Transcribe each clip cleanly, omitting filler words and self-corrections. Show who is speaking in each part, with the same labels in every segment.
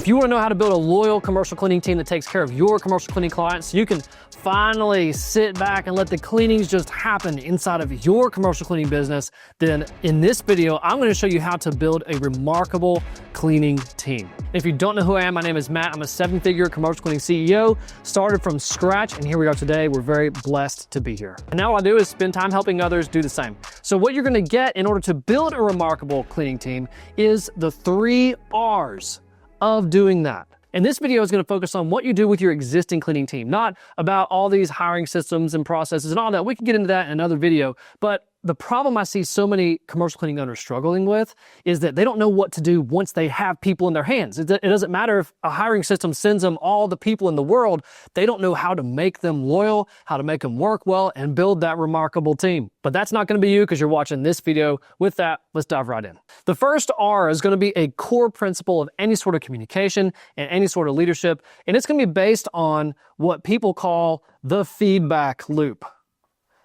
Speaker 1: you want to know how to build a loyal commercial cleaning team that takes care of your commercial cleaning clients so you can finally sit back and let the cleanings just happen inside of your commercial cleaning business, then in this video, I'm going to show you how to build a remarkable cleaning team. If you don't know who I am, my name is Matt. I'm a 7-figure commercial cleaning CEO, started from scratch, and here we are today. We're very blessed to be here. And now what I do is spend time helping others do the same. So what you're going to get in order to build a remarkable cleaning team is the 3 R's of doing that. And this video is going to focus on what you do with your existing cleaning team, not about all these hiring systems and processes and all that. We can get into that in another video, but the problem I see so many commercial cleaning owners struggling with is that they don't know what to do once they have people in their hands. It doesn't matter if a hiring system sends them all the people in the world. They don't know how to make them loyal, how to make them work well, and build that remarkable team. But that's not going to be you because you're watching this video. With that, let's dive right in. The first R is going to be a core principle of any sort of communication and any sort of leadership, and it's going to be based on what people call the feedback loop.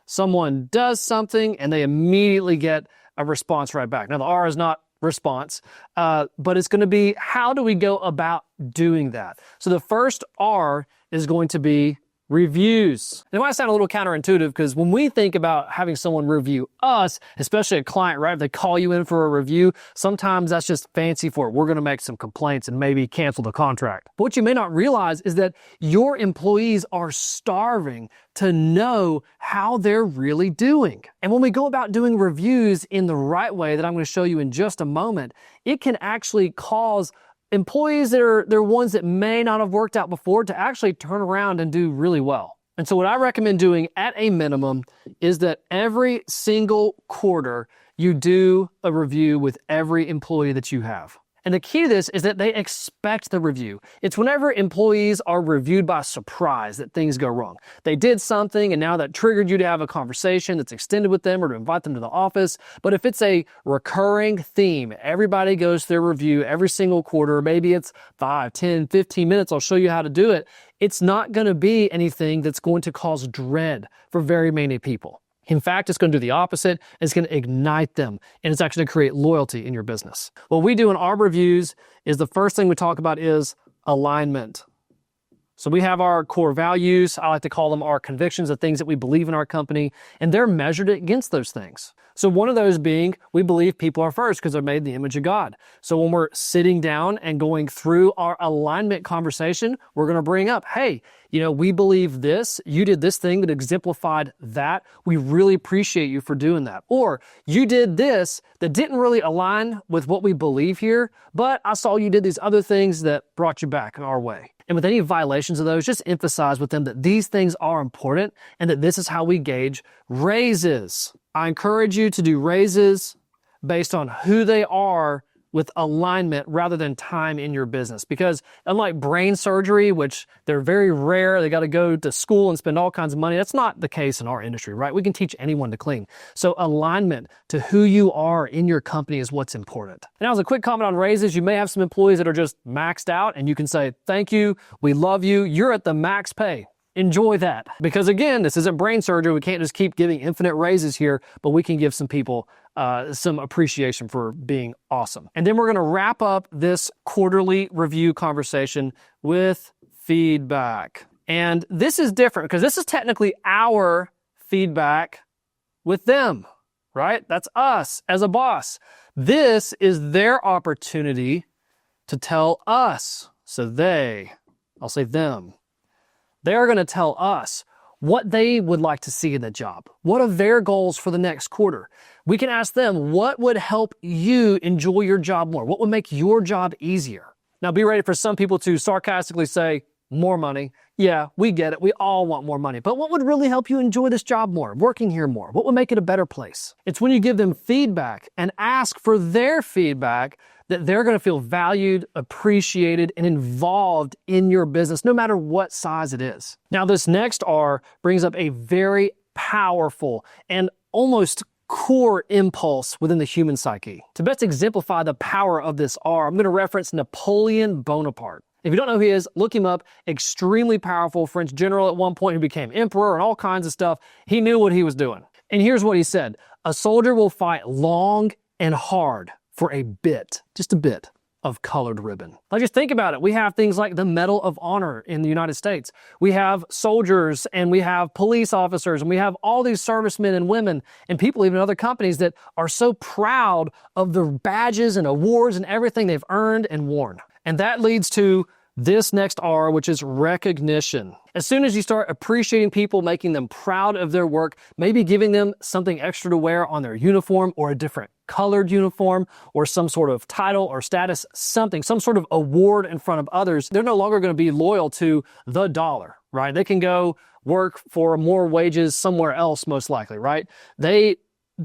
Speaker 1: Someone does something and they immediately get a response right back. Now, the R is not response, but it's going to be how do we go about doing that? So the first R is going to be reviews. And it might sound a little counterintuitive because when we think about having someone review us, especially a client, right? If they call you in for a review, sometimes that's just fancy for it. We're going to make some complaints and maybe cancel the contract. But what you may not realize is that your employees are starving to know how they're really doing. And when we go about doing reviews in the right way that I'm going to show you in just a moment, it can actually cause employees that are ones that may not have worked out before to actually turn around and do really well. And so what I recommend doing at a minimum is that every single quarter you do a review with every employee that you have. And the key to this is that they expect the review. It's whenever employees are reviewed by surprise that things go wrong. They did something and now that triggered you to have a conversation that's extended with them or to invite them to the office. But if it's a recurring theme, everybody goes through a review every single quarter, maybe it's 5, 10, 15 minutes, I'll show you how to do it. It's not going to be anything that's going to cause dread for very many people. In fact, it's going to do the opposite. It's going to ignite them, and it's actually going to create loyalty in your business. What we do in our reviews is the first thing we talk about is alignment. So we have our core values. I like to call them our convictions, the things that we believe in our company, and they're measured against those things. So one of those being we believe people are first because they're made in the image of God. So when we're sitting down and going through our alignment conversation, we're going to bring up, hey, we believe this. You did this thing that exemplified that. We really appreciate you for doing that. Or you did this that didn't really align with what we believe here, but I saw you did these other things that brought you back our way. And with any violations of those, just emphasize with them that these things are important and that this is how we gauge raises. I encourage you to do raises based on who they are with alignment rather than time in your business. Because unlike brain surgery, which they're very rare, they got to go to school and spend all kinds of money. That's not the case in our industry, right? We can teach anyone to clean. So alignment to who you are in your company is what's important. And now as a quick comment on raises, you may have some employees that are just maxed out and you can say, thank you, we love you, you're at the max pay. Enjoy that. Because again, this isn't brain surgery. We can't just keep giving infinite raises here, but we can give some people some appreciation for being awesome. And then we're going to wrap up this quarterly review conversation with feedback. And this is different because this is technically our feedback with them, right? That's us as a boss. This is their opportunity to tell us. So I'll say them. They're going to tell us what they would like to see in the job. What are their goals for the next quarter? We can ask them, what would help you enjoy your job more? What would make your job easier? Now, be ready for some people to sarcastically say, more money. Yeah, we get it. We all want more money. But what would really help you enjoy this job more, working here more? What would make it a better place? It's when you give them feedback and ask for their feedback that they're going to feel valued, appreciated, and involved in your business, no matter what size it is. Now, this next R brings up a very powerful and almost core impulse within the human psyche. To best exemplify the power of this R, I'm going to reference Napoleon Bonaparte. If you don't know who he is, look him up. Extremely powerful French general at one point who became emperor and all kinds of stuff. He knew what he was doing. And here's what he said. A soldier will fight long and hard for a bit, just a bit, of colored ribbon. Like, just think about it. We have things like the Medal of Honor in the United States. We have soldiers and we have police officers and we have all these servicemen and women and people even in other companies that are so proud of the badges and awards and everything they've earned and worn. And that leads to this next R, which is recognition. As soon as you start appreciating people, making them proud of their work, maybe giving them something extra to wear on their uniform or a different colored uniform or some sort of title or status, something, some sort of award in front of others, they're no longer going to be loyal to the dollar, right? They can go work for more wages somewhere else, most likely, right? They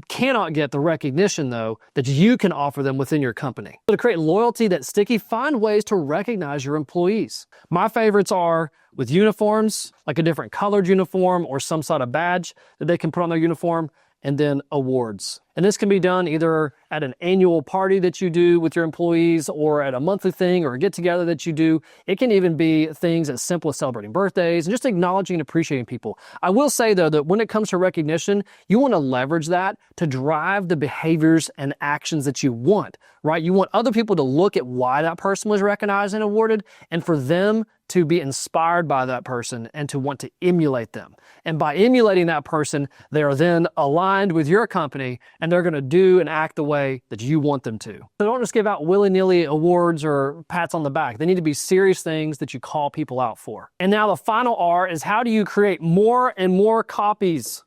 Speaker 1: cannot get the recognition, though, that you can offer them within your company. So to create loyalty that's sticky, find ways to recognize your employees. My favorites are with uniforms, like a different colored uniform or some sort of badge that they can put on their uniform, and then awards. And this can be done either at an annual party that you do with your employees or at a monthly thing or a get-together that you do. It can even be things as simple as celebrating birthdays and just acknowledging and appreciating people. I will say, though, that when it comes to recognition, you want to leverage that to drive the behaviors and actions that you want, right? You want other people to look at why that person was recognized and awarded and for them to be inspired by that person and to want to emulate them. And by emulating that person, they are then aligned with your company and they're going to do and act the way that you want them to. So don't just give out willy-nilly awards or pats on the back. They need to be serious things that you call people out for. And now the final R is, how do you create more and more copies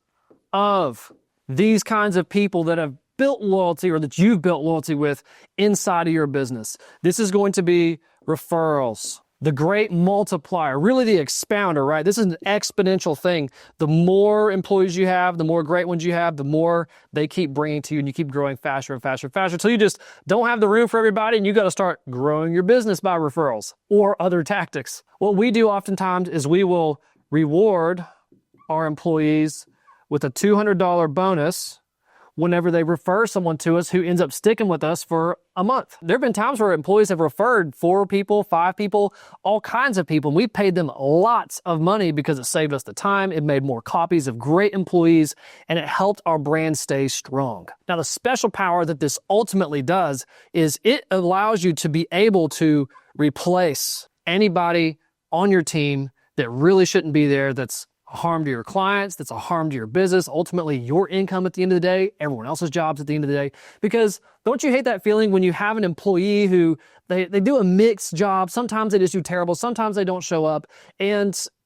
Speaker 1: of these kinds of people that have built loyalty or that you've built loyalty with inside of your business? This is going to be referrals. The great multiplier, really the expounder, right? This is an exponential thing. The more employees you have, the more great ones you have, the more they keep bringing to you and you keep growing faster and faster and faster until you just don't have the room for everybody and you got to start growing your business by referrals or other tactics. What we do oftentimes is we will reward our employees with a $200 bonus whenever they refer someone to us who ends up sticking with us for a month. There have been times where employees have referred 4 people, 5 people, all kinds of people, and we've paid them lots of money because it saved us the time, it made more copies of great employees, and it helped our brand stay strong. Now, the special power that this ultimately does is it allows you to be able to replace anybody on your team that really shouldn't be there, that's a harm to your clients, that's a harm to your business, ultimately your income at the end of the day, everyone else's jobs at the end of the day. Because don't you hate that feeling when you have an employee who they do a mixed job, sometimes they just do terrible, sometimes they don't show up,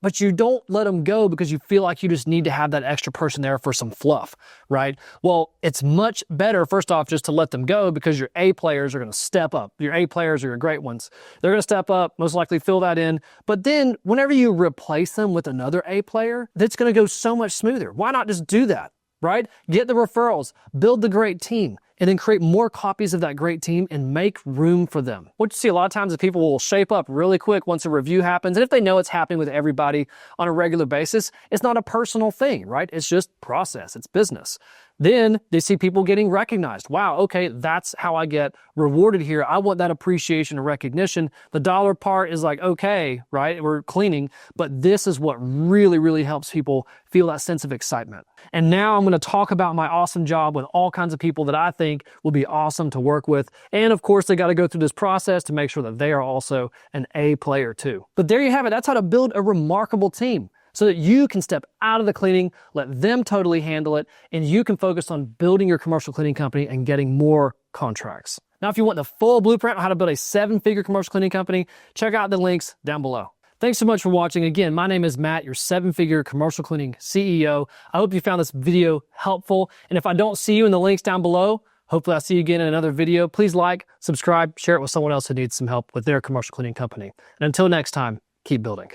Speaker 1: but you don't let them go because you feel like you just need to have that extra person there for some fluff, right? Well, it's much better, first off, just to let them go because your A players are going to step up. Your A players are your great ones. They're going to step up, most likely fill that in. But then whenever you replace them with another A player, that's going to go so much smoother. Why not just do that, right? Get the referrals, build the great team, and then create more copies of that great team and make room for them. What you see a lot of times is people will shape up really quick once a review happens. And if they know it's happening with everybody on a regular basis, it's not a personal thing, right? It's just process, it's business. Then they see people getting recognized. Wow, okay, that's how I get rewarded here. I want that appreciation and recognition. The dollar part is like, okay, right? We're cleaning, but this is what really, really helps people feel that sense of excitement. And now I'm going to talk about my awesome job with all kinds of people that I think will be awesome to work with. And of course, they got to go through this process to make sure that they are also an A player too. But there you have it. That's how to build a remarkable team, so that you can step out of the cleaning, let them totally handle it, and you can focus on building your commercial cleaning company and getting more contracts. Now, if you want the full blueprint on how to build a 7-figure commercial cleaning company, check out the links down below. Thanks so much for watching. Again, my name is Matt, your 7-figure commercial cleaning CEO. I hope you found this video helpful. And if I don't see you in the links down below, hopefully I'll see you again in another video. Please like, subscribe, share it with someone else who needs some help with their commercial cleaning company. And until next time, keep building.